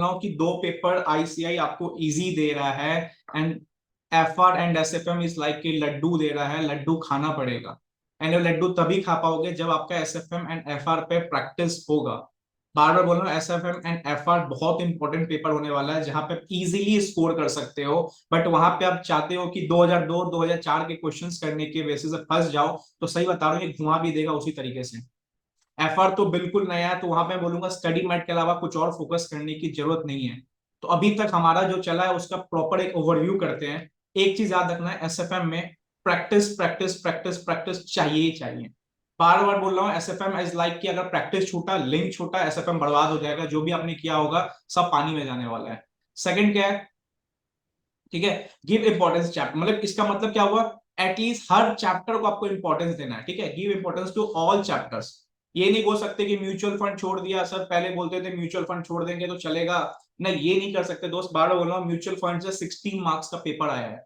कि दो paper ICI आपको इजी दे रहा है and FR and SFM is like कि लड्डू दे रहा है, लड्डू खाना पड़ेगा। एंड वो लड्डू तभी खा पाओगे जब आपका एसएफएम एंड एफआर पे प्रैक्टिस होगा। बार बार बोल रहा हूँ, एसएफएम एंड एफआर बहुत इंपॉर्टेंट पेपर होने वाला है जहां पे इजीली स्कोर कर सकते हो। बट वहां पे आप चाहते हो कि 2002 2004 के क्वेश्चंस करने के बेसिस पे फंस जाओ, तो सही बता रहा हूँ ये घुमा भी देगा उसी तरीके से। एफआर तो बिल्कुल नया है, तो वहां पे बोलूंगा स्टडी मैट के अलावा कुछ और फोकस करने की जरूरत नहीं है। तो अभी तक हमारा जो चला है उसका प्रॉपर एक ओवरव्यू करते हैं। एक चीज याद रखना है, एसएफएम में प्रैक्टिस प्रैक्टिस प्रैक्टिस प्रैक्टिस चाहिए ही चाहिए। बार बार बोल रहा हूँ, एसएफएम इज लाइक कि अगर प्रैक्टिस छूटा, लिंक छूटा, एसएफएम बर्बाद हो जाएगा। जो भी आपने किया होगा सब पानी में जाने वाला है। सेकंड क्या है, ठीक है, गिव इंपॉर्टेंस चैप्टर, मतलब इसका मतलब क्या हुआ, एटलीस्ट हर चैप्टर को आपको इंपॉर्टेंस देना है। ठीक है, give importance to all chapters. ये नहीं बोल सकते कि म्यूचुअल फंड छोड़ दिया सर, पहले बोलते थे म्यूचुअल फंड छोड़ देंगे तो चलेगा। नहीं, ये नहीं कर सकते दोस्त। बार बार बोल रहा हूँ, म्यूचुअल फंड से 16 मार्क्स का पेपर आया है,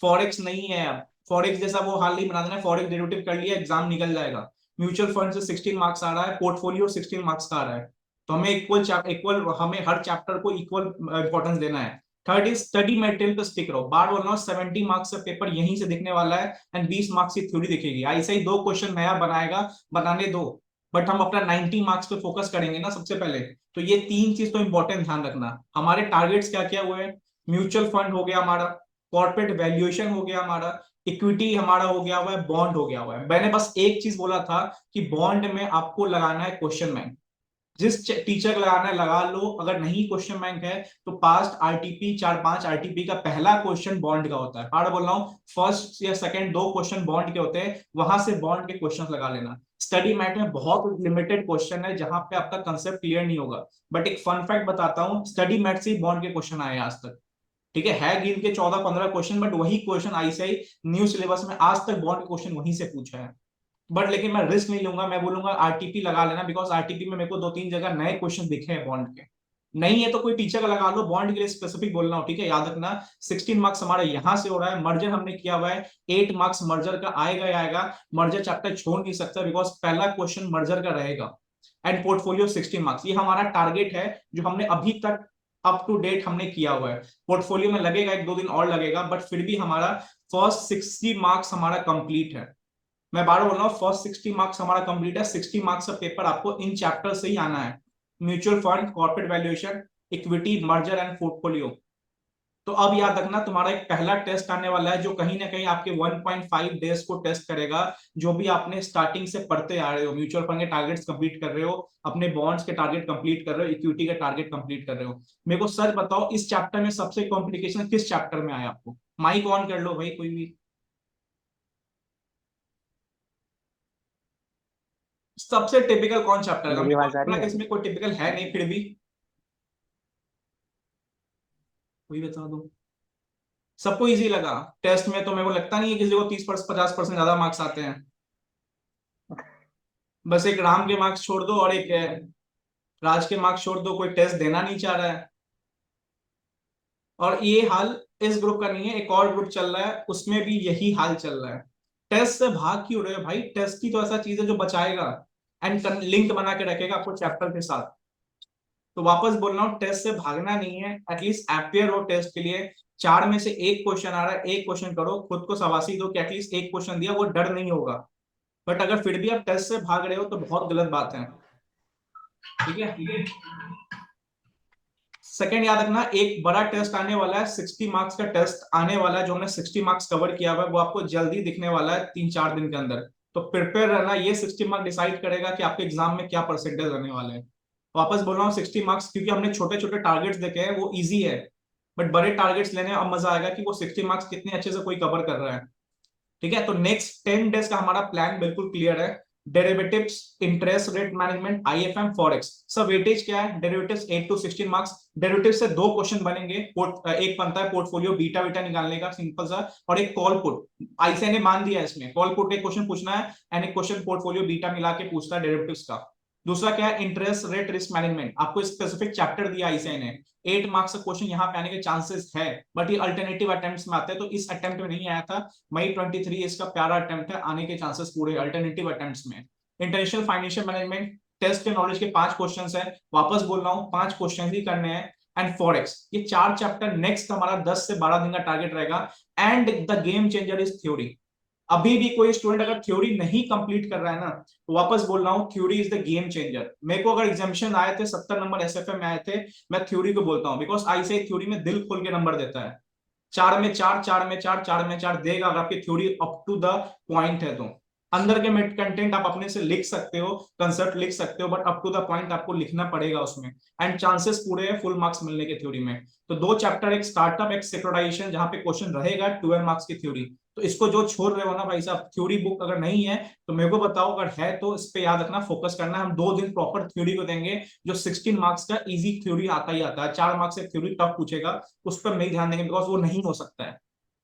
फॉरेक्स नहीं है। अब फॉरेक्स जैसा वो हाल नहीं बना देना, फॉरेक्स डेरिवेटिव कर लिया एग्जाम निकल जाएगा। म्यूचुअल फंड से 16 मार्क्स आ रहा है, पोर्टफोलियो 16 मार्क्स का आ रहा है। तो हमें इक्वल हमें हर चैप्टर को इक्वल इंपॉर्टेंस देना है। थर्ड इज स्टडी मटेरियल पे स्टिक रहो। बार बोल रहा हूँ, 70 मार्क्स का पेपर यहीं से दिखने वाला है एंड 20 मार्क्स की थ्योरी दिखेगी। ऐसे ही 2 क्वेश्चन नया बनाएगा, बनाने दो। बट हम अपना 90 मार्क्स पे फोकस करेंगे ना सबसे पहले। तो ये तीन चीज तो इंपॉर्टेंट ध्यान रखना। हमारे टारगेट्स क्या क्या हुए हैं, म्यूचुअल फंड हो गया हमारा, कॉर्पोरेट वैल्यूएशन हो गया हमारा, इक्विटी हमारा हो गया हुआ है, बॉन्ड हो गया हुआ है। मैंने बस एक चीज बोला था कि बॉन्ड में आपको लगाना है क्वेश्चन बैंक। जिस टीचर का लगाना है लगा लो, अगर नहीं क्वेश्चन बैंक है तो पास्ट आरटीपी, 4-5 आरटीपी का पहला क्वेश्चन बॉन्ड का होता है। हार्ड बोल रहा हूँ, फर्स्ट या सेकंड 2 क्वेश्चन बॉन्ड के होते हैं, वहां से बॉन्ड के क्वेश्चन लगा लेना। स्टडी मैट में बहुत लिमिटेड क्वेश्चन है जहां पे आपका कंसेप्ट क्लियर नहीं होगा। बट एक फन फैक्ट बताता हूँ, स्टडी मैट से ही बॉन्ड के क्वेश्चन आए आज तक। ठीक है गिन के 14-15 क्वेश्चन, बट वही क्वेश्चन आईसीआई न्यू सिलेबस में आज तक बॉन्ड क्वेश्चन वहीं से पूछा है। बट लेकिन मैं रिस्क नहीं लूंगा, मैं बोलूंगा आरटीपी लगा लेना, बिकॉज आरटीपी में मेरे को 2-3 जगह नए क्वेश्चन दिखे हैं बॉन्ड के। नहीं है तो कोई टीचर का लगा लो, बॉन्ड के लिए स्पेसिफिक बोलना हो। ठीक है, याद रखना 16 मार्क्स हमारा यहां से हो रहा है, मर्जर हमने किया हुआ है, 8 मार्क्स मर्जर का आएगा ही आएगा। मर्जर चैप्टर छोड़ नहीं सकता, बिकॉज पहला क्वेश्चन मर्जर का रहेगा। एंड पोर्टफोलियो 16 मार्क्स, ये हमारा टारगेट है जो हमने अभी तक अप टू डेट हमने किया हुआ है। पोर्टफोलियो में लगेगा 1-2 दिन और लगेगा, बट फिर भी हमारा फर्स्ट 60 मार्क्स हमारा कंप्लीट है। मैं बार बोल रहा हूँ, फर्स्ट 60 मार्क्स हमारा कंप्लीट है। 60 मार्क्स का पेपर आपको इन चैप्टर से ही आना है, mutual fund, corporate valuation, equity, merger and portfolio. तो अब याद रखना, तुम्हारा एक पहला टेस्ट आने वाला है जो कहीं ना कहीं आपके 1.5 डेज को टेस्ट करेगा। जो भी आपने स्टार्टिंग से पढ़ते आ रहे हो, म्यूचुअल फंड के टारगेट्स कंप्लीट कर रहे हो, अपने बॉन्ड्स के टारगेट कंप्लीट कर रहे हो, इक्विटी के टारगेट कंप्लीट कर रहे हो। मेरे को सच बताओ, इस चैप्टर में सबसे कॉम्प्लिकेशन किस चैप्टर में आया आपको? माइक ऑन कर लो भाई कोई भी। सबसे टिपिकल कौन चैप्टर का? मेरी मेरे को आवाज आ रही लगता है है? कि इसमें कोई टिपिकल है नहीं, फिर भी कोई बता दो। सबको इजी लगा? टेस्ट में तो मेरे को लगता नहीं है किसी को 30-50% ज्यादा मार्क्स आते हैं। बस एक राम के मार्क्स छोड़ दो और एक राज के मार्क्स छोड़ दो, कोई टेस्ट देना नहीं चाह रहा है। और ये हाल इस ग्रुप का नहीं है, एक और ग्रुप चल रहा है उसमें भी यही हाल चल रहा है। टेस्ट से भाग क्यों रहे हो भाई? टेस्ट की तो ऐसा चीज है जो बचाएगा एंड लिंक बना के रखेगा आपको चैप्टर के साथ। तो वापस बोल रहा हूँ, टेस्ट से भागना नहीं है, एटलीस्ट अपेयर हो टेस्ट के लिए। 4 में से एक क्वेश्चन आ रहा है, एक क्वेश्चन करो, खुद को शाबाशी दो कि एटलीस्ट एक क्वेश्चन दिया, वो डर नहीं होगा। बट अगर फिर भी आप टेस्ट से भाग रहे हो तो बहुत गलत बात है। ठीक है, सेकंड याद रखना, एक बड़ा टेस्ट आने वाला है, 60 मार्क्स का टेस्ट आने वाला है, जो हमने 60 मार्क्स कवर किया हुआ है वो आपको जल्दी दिखने वाला है 3-4 दिन के अंदर। तो प्रिपेयर रहना, ये 60 मार्क्स डिसाइड करेगा कि आपके एग्जाम में क्या परसेंटेज आने वाले हैं। वापस बोल रहा हूँ, 60 मार्क्स क्योंकि हमने छोटे छोटे टारगेट्स देखे हैं वो इजी है। बट बड़े टारगेट्स लेने में अब मजा आएगा कि वो 60 मार्क्स कितने अच्छे से कोई कवर कर रहा है। ठीक है, तो नेक्स्ट 10 डेज का हमारा प्लान बिल्कुल क्लियर है। Derivatives, interest rate management, IFM, forex. सब वेटेज क्या है, डेरिवेटिव्स 8 to 16 मार्क्स। डेरिवेटिव से 2 क्वेश्चन बनेंगे, एक बनता है पोर्टफोलियो बीटा बीटा निकालने का सिंपल सा, और एक कॉल पुट। आईसीआई ने मान दिया है इसमें, कॉल पुट एक क्वेश्चन पूछना है एंड एक क्वेश्चन पोर्टफोलियो बीटा मिला के पूछता है डेरिवेटिव्स का। दूसरा क्या है, इंटरेस्ट रेट रिस्क मैनेजमेंट। आपको स्पेसिफिक चैप्टर दिया आईसीआई ने, 8 मार्क्स का क्वेश्चन यहाँ पे आने के चांसेस है। बट ये अल्टरनेटिव अटेम्प्ट्स में आते हैं, तो इस अटेम्प्ट में नहीं आया था। मई 23 इसका प्यारा अटेम्प्ट है, आने के चांसेस पूरे अल्टरनेटिव अटेम्प्ट्स में। इंटरनेशनल फाइनेंशियल मैनेजमेंट, टेस्ट के नॉलेज के 5 क्वेश्चन है। वापस बोल रहा हूँ, 5 क्वेश्चन ही करने हैं। And forex. ये 4 चैप्टर नेक्स्ट हमारा 10 से 12 दिन का टारगेट रहेगा। And the game changer is theory. अभी भी कोई स्टूडेंट अगर थ्योरी नहीं कंप्लीट कर रहा है ना, तो वापस बोल रहा हूँ, theory is the game changer. मेरे को अगर एग्जामिनेशन आए थे 70 नंबर एसएफएम में आए थे, मैं थ्योरी को बोलता हूँ, बिकॉज आईसीआई थ्योरी में दिल खोल के नंबर देता है। 4 में 4, 4 में 4, 4 में 4 देगा अगर आपकी theory up to the point है तो। अंदर के कंटेंट आप अपने से लिख सकते हो, कंसेप्ट लिख सकते हो, but up to the point आपको लिखना पड़ेगा उसमें। एंड चांसेस पूरे हैं फुल मार्क्स मिलने के थ्योरी में। तो 2 चैप्टर, एक स्टार्टअप, एक सेक्युरिटाइजेशन, जहां पे क्वेश्चन रहेगा 12 मार्क्स की थ्योरी। तो इसको जो छोड़ रहे हो ना भाई साहब, थ्योरी बुक अगर नहीं है तो मेरे को बताओ, अगर है तो इस पे याद रखना, फोकस करना। हम 2 दिन प्रॉपर थ्योरी को देंगे, जो 16 मार्क्स का इजी थ्योरी आता ही आता है। 4 मार्क्स से थ्योरी टफ पूछेगा, उस पर नहीं ध्यान देंगे, बिकॉज वो नहीं हो सकता है।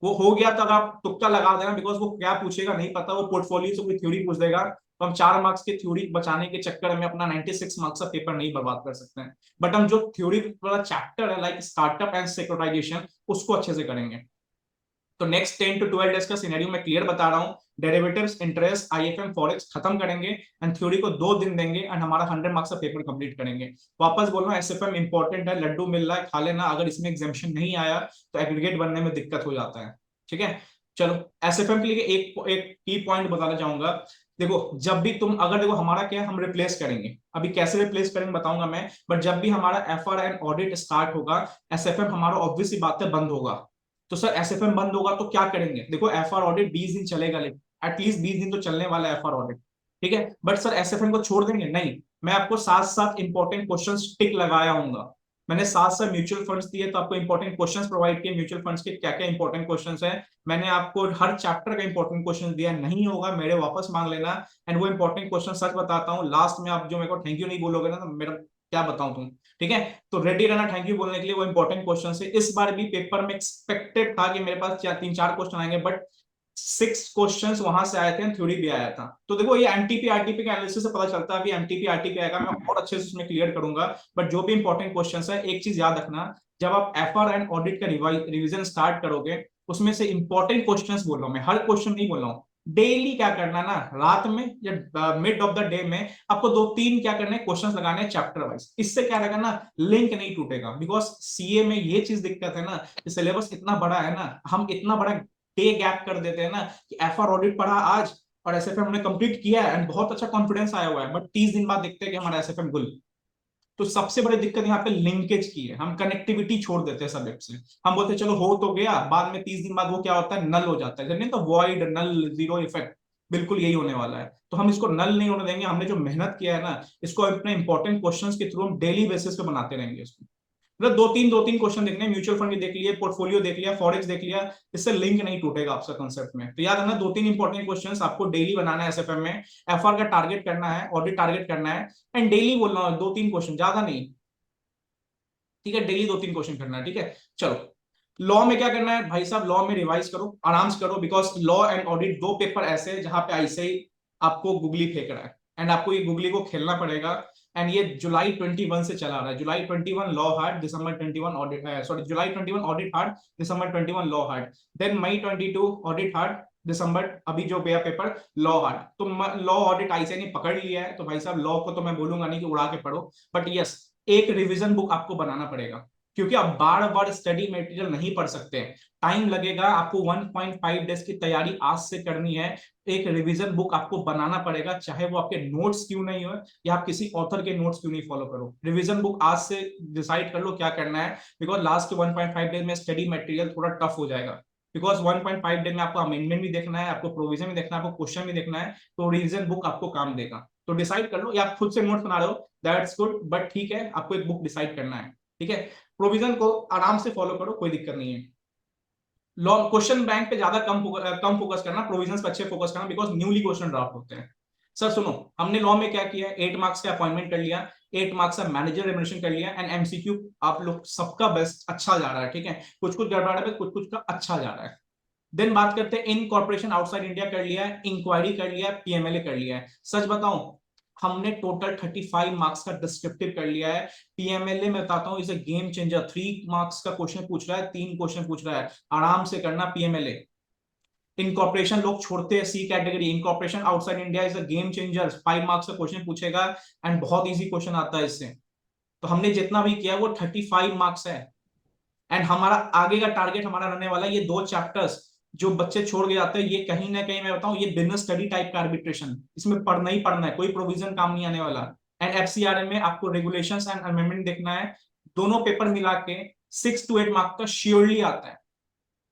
वो हो गया तो आप तुक्का लगा देना, बिकॉज वो क्या पूछेगा नहीं पता, वो पोर्टफोलियो से कोई थ्योरी पूछ देगा। तो हम 4 मार्क्स की थ्योरी बचाने के चक्कर में अपना 96 मार्क्स का पेपर नहीं बर्बाद कर सकते हैं। बट हम जो थ्योरी वाला चैप्टर है, लाइक स्टार्टअप एंड सिक्योरिटाइजेशन, उसको अच्छे से करेंगे। तो नेक्स्ट 10 to 12 डेज का सिनेरियो मैं क्लियर बता रहा हूँ। डेरिवेटिव्स, इंटरेस्ट, आईएफएम, फॉरेक्स खत्म करेंगे, एंड थ्योरी को 2 दिन देंगे, एंड हमारा 100 मार्क्स का पेपर कंप्लीट करेंगे। वापस बोल रहा हूँ, एसएफएम इंपॉर्टेंट है, लड्डू मिल रहा है, खा लेना। अगर इसमें एग्जामिशन नहीं आया तो एग्रीगेट बनने में दिक्कत हो जाता है। ठीक है, चलो। एसएफएम के लिए एक एक की पॉइंट बताना चाहूंगा। देखो, जब भी तुम, अगर देखो हमारा क्या है, हम रिप्लेस करेंगे। अभी कैसे रिप्लेस करेंगे बताऊंगा मैं, बट जब भी हमारा एफआर एंड ऑडिट स्टार्ट होगा, एसएफएम हमारा ऑब्वियस सी बात है बंद होगा। तो सर एसएफएम बंद होगा तो क्या करेंगे? देखो, एफआर ऑडिट 20 दिन चलेगा, लेकिन एटलीस्ट 20 दिन तो चलने वाला है एफआर ऑडिट। ठीक है, बट सर एसएफएम को छोड़ देंगे? नहीं, मैं आपको साथ साथ इंपॉर्टेंट क्वेश्चन टिक लगाया हूंगा। मैंने साथ साथ म्यूचुअल फंड्स दिए, तो आपको इंपॉर्टेंट क्वेश्चंस प्रोवाइड किए, म्यूचुअल फंड्स के क्या क्या इंपॉर्टेंट क्वेश्चंस हैं। मैंने आपको हर चैप्टर का इंपॉर्टेंट क्वेश्चन दिया, नहीं होगा मेरे वापस मांग लेना। एंड वो इंपॉर्टेंट क्वेश्चन सच बताता हूँ, लास्ट में आप जो मेरे को थैंक यू नहीं बोलोगे ना, तो मेरा क्या बताऊं तुम। ठीक है, तो रेडी रहना थैंक यू बोलने के लिए। वो इंपॉर्टेंट क्वेश्चन है, इस बार भी पेपर में एक्सपेक्टेड था कि मेरे पास 3-4 क्वेश्चन आएंगे, बट 6 क्वेश्चंस वहां से आए थे, थ्योरी भी आया था। तो देखो, ये एमटीपी आरटीपी के एनालिसिस से पता चलता है। अभी एमटीपी आरटीपी आएगा, मैं और अच्छे से उसमें क्लियर करूंगा। बट जो भी इंपॉर्टेंट क्वेश्चन है, एक चीज याद रखना, जब आप एफआर एंड ऑडिट का रिवीजन स्टार्ट करोगे, उसमें से इंपॉर्टेंट क्वेश्चंस बोल रहा हूं मैं, हर क्वेश्चन नहीं बोल रहा हूँ। डेली क्या करना ना, रात में या मिड ऑफ द डे में आपको 2-3 क्या करना है, क्वेश्चंस लगाने हैं चैप्टर वाइज। इससे क्या रहेगा ना, लिंक नहीं टूटेगा। बिकॉज सीए में ये चीज दिक्कत है ना, सिलेबस इतना बड़ा है ना, हम इतना बड़ा डे गैप कर देते हैं ना, कि एफआर ऑडिट पढ़ा आज और एसएफएम हमने कंप्लीट किया है, एंड बहुत अच्छा कॉन्फिडेंस आया हुआ है, बट 30 दिन बाद देखते हैं कि हमारा एसएफएम गुल। तो सबसे बड़ी दिक्कत यहाँ पे लिंकेज की है, हम कनेक्टिविटी छोड़ देते हैं सब्जेक्ट से। हम बोलते हैं चलो हो तो गया, बाद में 30 दिन बाद वो क्या होता है, नल हो जाता है। नहीं तो वॉइड, नल, जीरो इफेक्ट, बिल्कुल यही होने वाला है। तो हम इसको नल नहीं होने देंगे। हमने जो मेहनत किया है ना, इसको अपने इंपॉर्टेंट क्वेश्चंस के थ्रू हम डेली बेसिस पे बनाते रहेंगे इसको। मतलब दो तीन क्वेश्चन देखने, म्यूचुअल फंड देख लिए, पोर्टफोलियो देख लिया, फॉरेक्स देख लिया, इससे लिंक नहीं टूटेगा आपका कंसेप्ट में। तो याद है ना, 2-3 इंपॉर्टेंट क्वेश्चंस आपको डेली बनाना है एसएफएम में। एफआर का टारगेट करना है, ऑडिट टारगेट करना है, एंड डेली बोल रहा हूँ 2-3 क्वेश्चन, ज्यादा नहीं। ठीक है, डेली 2-3 क्वेश्चन करना है। ठीक है, चलो। लॉ में क्या करना है भाई साहब, लॉ में रिवाइज करो, आराम से करो, because law and audit 2 paper ऐसे हैं जहां पे ऐसे ही आपको गुगली फेंक रहा है, एंड आपको ये गुगली को खेलना पड़ेगा। एंड ये जुलाई 21 से चला रहा है। जुलाई 21 लॉ हार्ड, दिसंबर 21 ऑडिट, सॉरी, जुलाई 21 ऑडिट हार्ड, दिसंबर 21 लॉ हार्ड, देन मई 22 ऑडिट हार्ड, दिसंबर अभी जो गया पेपर लॉ हार्ड। तो लॉ ऑडिट आईसीआई ने पकड़ लिया है, तो भाई साहब लॉ को तो मैं बोलूंगा नहीं कि उड़ा के पढ़ो, बट यस, एक रिविजन बुक आपको बनाना पड़ेगा, क्योंकि आप बार बार स्टडी मटेरियल नहीं पढ़ सकते। टाइम लगेगा आपको, 1.5 डेज की तैयारी आज से करनी है। एक रिवीजन बुक आपको बनाना पड़ेगा, चाहे वो आपके नोट्स क्यों नहीं हो, या आप किसी ऑथर के नोट्स क्यों नहीं फॉलो करो। रिवीजन बुक आज से डिसाइड कर लो क्या करना है, बिकॉज लास्ट के 1.5 डेज में स्टडी मटेरियल थोड़ा टफ हो जाएगा। बिकॉज 1.5 डे में आपको अमेंडमेंट भी देखना है, आपको प्रोविजन भी देखना है, आपको क्वेश्चन भी देखना है, तो रिवीजन बुक आपको काम देगा। तो डिसाइड कर लो, या आप खुद से नोट्स बना रहे हो, दैट्स गुड, बट ठीक है, आपको एक बुक डिसाइड करना है। ठीक है, प्रोविजन को आराम से फॉलो करो, कोई दिक्कत नहीं है। लॉन्ग क्वेश्चन बैंक पे ज्यादा कम फोकस करना, प्रोविजंस पे अच्छे फोकस करना, बिकॉज न्यूली क्वेश्चन ड्राफ्ट होते हैं। सर सुनो, हमने लॉ में क्या किया, 8 मार्क्स का अपॉइंटमेंट कर लिया, 8 मार्क्स का मैनेजर रेमुनरेशन कर लिया, एंड एमसीक्यू आप लोग सबका बेस्ट अच्छा जा रहा है। ठीक है, कुछ कुछ गड़बड़ है, कुछ कुछ का अच्छा जा रहा है। देन बात करते हैं, इन कॉर्पोरेशन आउटसाइड इंडिया कर लिया है, इंक्वायरी कर लिया है, पीएमएलए कर लिया है। सच बताऊं, हमने टोटल 35 मार्क्स का डिस्क्रिप्टिव कर लिया है। पीएमएलए में बताता हूं, is a game changer. 3 marks का क्वेश्चन पूछ रहा है, 3 क्वेश्चन पूछ रहा है, आराम से करना पीएमएलए। इनकॉर्पोरेशन लोग छोड़ते हैं, C category. Incorporation outside India is a game changer, 5 marks का क्वेश्चन पूछेगा, एंड बहुत इजी क्वेश्चन आता है इससे। तो हमने जितना भी किया वो 35 मार्क्स है। एंड हमारा आगे का टारगेट हमारा रहने वाला है ये 2 चैप्टर्स जो बच्चे छोड़ के जाते हैं, ये कहीं ना कहीं मैं बताऊं ये बिजनेस स्टडी टाइप का आर्बिट्रेशन, इसमें पढ़ना ही पढ़ना है, कोई प्रोविजन काम नहीं आने वाला। एंड एफसीआरएम में आपको रेगुलेशंस एंड अमेंडमेंट देखना है, दोनों पेपर मिला के 6 to 8 मार्क्स का श्योरली आता है।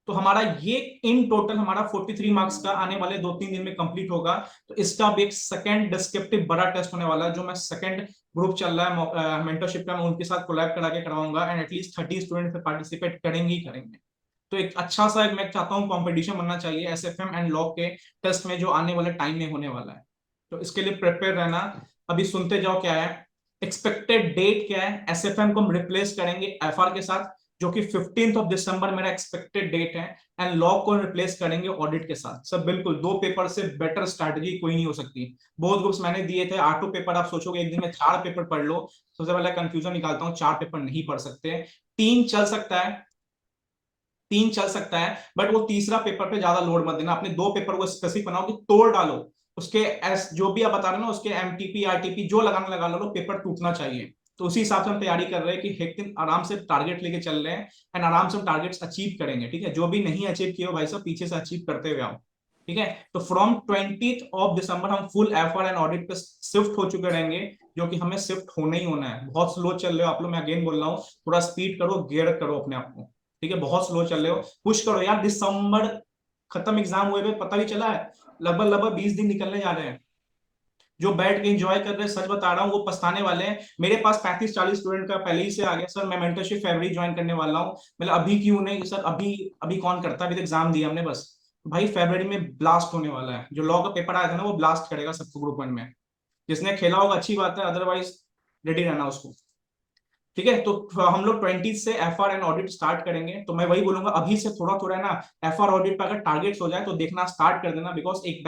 तो हमारा ये इन टोटल हमारा 43 मार्क्स का आने वाले 2-3 दिन में कंप्लीट होगा। तो इसका भी एक सेकंड डिस्क्रिप्टिव बड़ा टेस्ट होने वाला है, जो मैं सेकंड ग्रुप चल रहा है मेंटरशिप का, मैं उनके साथ कोलैब करा के करवाऊंगा, एंड एटलीस्ट 30 स्टूडेंट पार्टिसिपेट करेंगे ही करेंगे। तो एक अच्छा सा मैं चाहता हूँ कंपटीशन बनना चाहिए एसएफएम एंड लॉ के टेस्ट में, जो आने वाले टाइम में होने वाला है। तो इसके लिए प्रिपेयर रहना। अभी सुनते जाओ क्या है एक्सपेक्टेड डेट, क्या है एसएफएम को हम रिप्लेस करेंगे एफआर के साथ, जो कि 15 दिसंबर मेरा एक्सपेक्टेड डेट है। एंड लॉ को रिप्लेस करेंगे ऑडिट के साथ। सब बिल्कुल 2 पेपर से बेटर स्ट्रैटेजी कोई नहीं हो सकती। बहुत ग्रुप्स मैंने दिए थे 8 पेपर, आप सोचोगे एक दिन में 4 पेपर पढ़ लो, सबसे पहले कंफ्यूजन निकालता हूँ, 4 पेपर नहीं पढ़ सकते। 3 चल सकता है बट वो तीसरा पेपर पे ज्यादा लोड मत देना, अपने 2 पेपर को स्पेसिफिक बनाओ कि तोड़ डालो उसके एस जो भी आप बता रहे हो ना, उसके एमटीपी आरटीपी जो लगाना लगा लो, पेपर टूटना चाहिए। तो उसी हिसाब से हम तैयारी कर रहे हैं कि एक दिन आराम से टारगेट लेके चल रहे हैं, एंड आराम से हम टारगेट्स अचीव करेंगे। ठीक है, जो भी नहीं अचीव किए हो भाई साहब पीछे से अचीव करते हुए आओ। ठीक है, तो फ्रॉम 20 दिसंबर हम फुल एफआर एंड ऑडिट पे शिफ्ट हो चुके रहेंगे, जो कि हमें शिफ्ट होना ही होना है। बहुत स्लो चल रहे हो आप लोग, मैं अगेन बोल रहा हूँ, थोड़ा स्पीड करो, गियर करो अपने आप को। ठीक है, बहुत स्लो चल रहे हो, पुश करो यार। दिसंबर खत्म एग्जाम हुए हुए पता भी चला है, लगभग लगभग 20 दिन निकलने जा रहे हैं। जो बैठ के एंजॉय कर रहे हैं, सच बता रहा हूँ, वो पछताने वाले हैं। मेरे पास 35-40 स्टूडेंट का पहले ही से आ गया, सर मैं मेंटरशिप फरवरी ज्वाइन करने वाला हूँ। मतलब अभी क्यों नहीं सर, अभी अभी कौन करता है, अभी तो एग्जाम दिया हमने बस। भाई फरवरी में ब्लास्ट होने वाला है, जो लॉ का पेपर आया था ना वो ब्लास्ट करेगा सबको ग्रुप 1 में। जिसने खेला होगा अच्छी बात है, अदरवाइज रेडी रहना उसको। ठीक है, तो हम लोग 20 से एफआर एंड ऑडिट स्टार्ट करेंगे। तो मैं वही बोलूंगा, अभी से थोड़ा थोड़ा ना एफआर ऑडिट पर अगर टारगेट्स हो जाए तो देखना स्टार्ट कर देना, बिकॉज एक